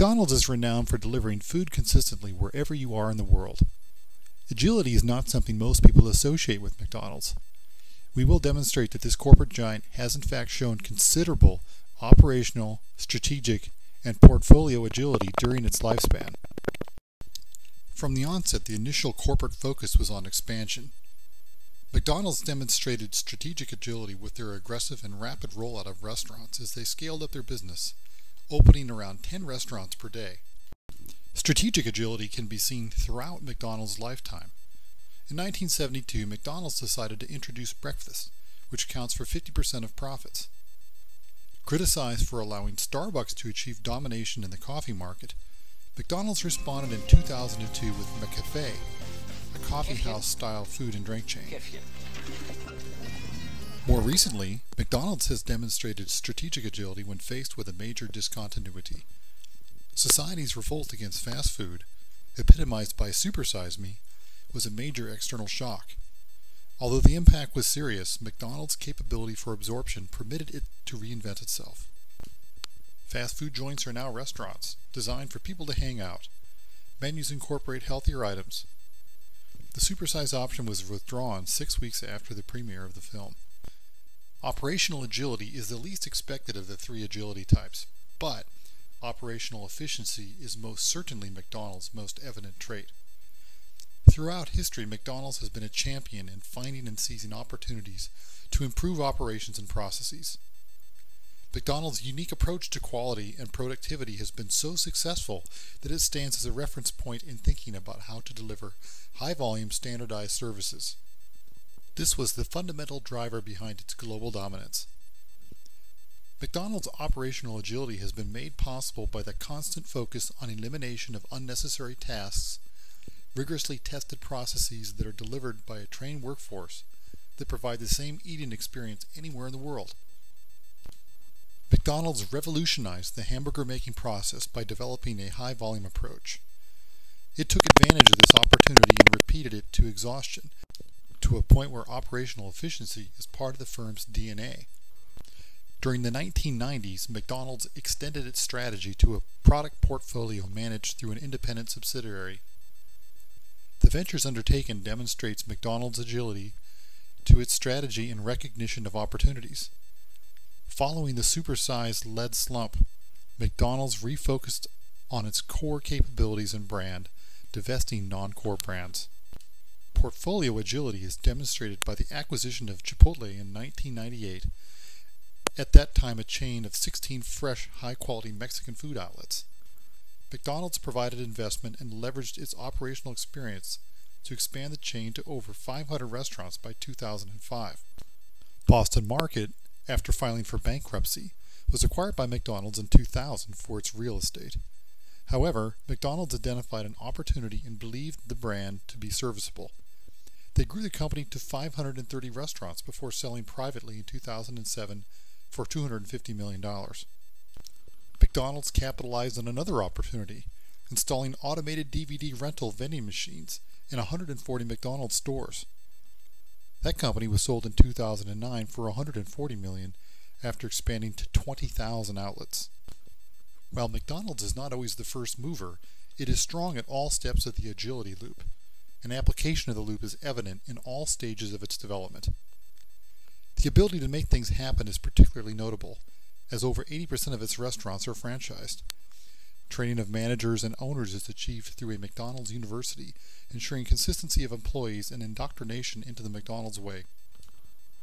McDonald's is renowned for delivering food consistently wherever you are in the world. Agility is not something most people associate with McDonald's. We will demonstrate that this corporate giant has in fact shown considerable operational, strategic, and portfolio agility during its lifespan. From the onset, the initial corporate focus was on expansion. McDonald's demonstrated strategic agility with their aggressive and rapid rollout of restaurants as they scaled up their business, opening around 10 restaurants per day. Strategic agility can be seen throughout McDonald's lifetime. In 1972, McDonald's decided to introduce breakfast, which accounts for 50% of profits. Criticized for allowing Starbucks to achieve domination in the coffee market, McDonald's responded in 2002 with McCafe, a coffee house-style food and drink chain. More recently, McDonald's has demonstrated strategic agility when faced with a major discontinuity. Society's revolt against fast food, epitomized by Super Size Me, was a major external shock. Although the impact was serious, McDonald's capability for absorption permitted it to reinvent itself. Fast food joints are now restaurants, designed for people to hang out. Menus incorporate healthier items. The supersize option was withdrawn 6 weeks after the premiere of the film. Operational agility is the least expected of the three agility types, but operational efficiency is most certainly McDonald's most evident trait. Throughout history, McDonald's has been a champion in finding and seizing opportunities to improve operations and processes. McDonald's unique approach to quality and productivity has been so successful that it stands as a reference point in thinking about how to deliver high-volume standardized services. This was the fundamental driver behind its global dominance. McDonald's operational agility has been made possible by the constant focus on elimination of unnecessary tasks, rigorously tested processes that are delivered by a trained workforce that provide the same eating experience anywhere in the world. McDonald's revolutionized the hamburger making process by developing a high-volume approach. It took advantage of this opportunity and repeated it to exhaustion, to a point where operational efficiency is part of the firm's DNA. During the 1990s, McDonald's extended its strategy to a product portfolio managed through an independent subsidiary. The ventures undertaken demonstrates McDonald's agility to its strategy and recognition of opportunities. Following the supersize-led slump, McDonald's refocused on its core capabilities and brand, divesting non-core brands. Portfolio agility is demonstrated by the acquisition of Chipotle in 1998, at that time a chain of 16 fresh, high-quality Mexican food outlets. McDonald's provided investment and leveraged its operational experience to expand the chain to over 500 restaurants by 2005. Boston Market, after filing for bankruptcy, was acquired by McDonald's in 2000 for its real estate. However, McDonald's identified an opportunity and believed the brand to be serviceable. They grew the company to 530 restaurants before selling privately in 2007 for $250 million. McDonald's capitalized on another opportunity, installing automated DVD rental vending machines in 140 McDonald's stores. That company was sold in 2009 for $140 million after expanding to 20,000 outlets. While McDonald's is not always the first mover, it is strong at all steps of the agility loop. An application of the loop is evident in all stages of its development. The ability to make things happen is particularly notable, as over 80% of its restaurants are franchised. Training of managers and owners is achieved through a McDonald's University, ensuring consistency of employees and indoctrination into the McDonald's way.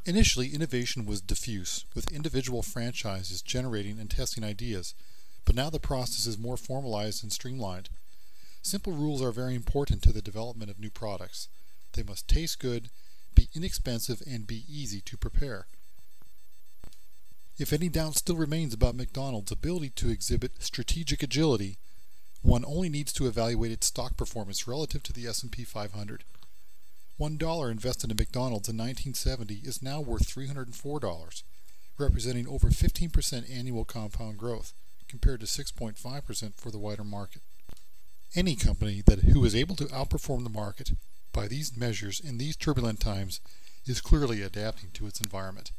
Initially, innovation was diffuse, with individual franchises generating and testing ideas, but now the process is more formalized and streamlined. Simple rules are very important to the development of new products. They must taste good, be inexpensive, and be easy to prepare. If any doubt still remains about McDonald's ability to exhibit strategic agility, one only needs to evaluate its stock performance relative to the S&P 500. $1 invested in McDonald's in 1970 is now worth $304, representing over 15% annual compound growth, compared to 6.5% for the wider market. Any company who is able to outperform the market by these measures in these turbulent times is clearly adapting to its environment.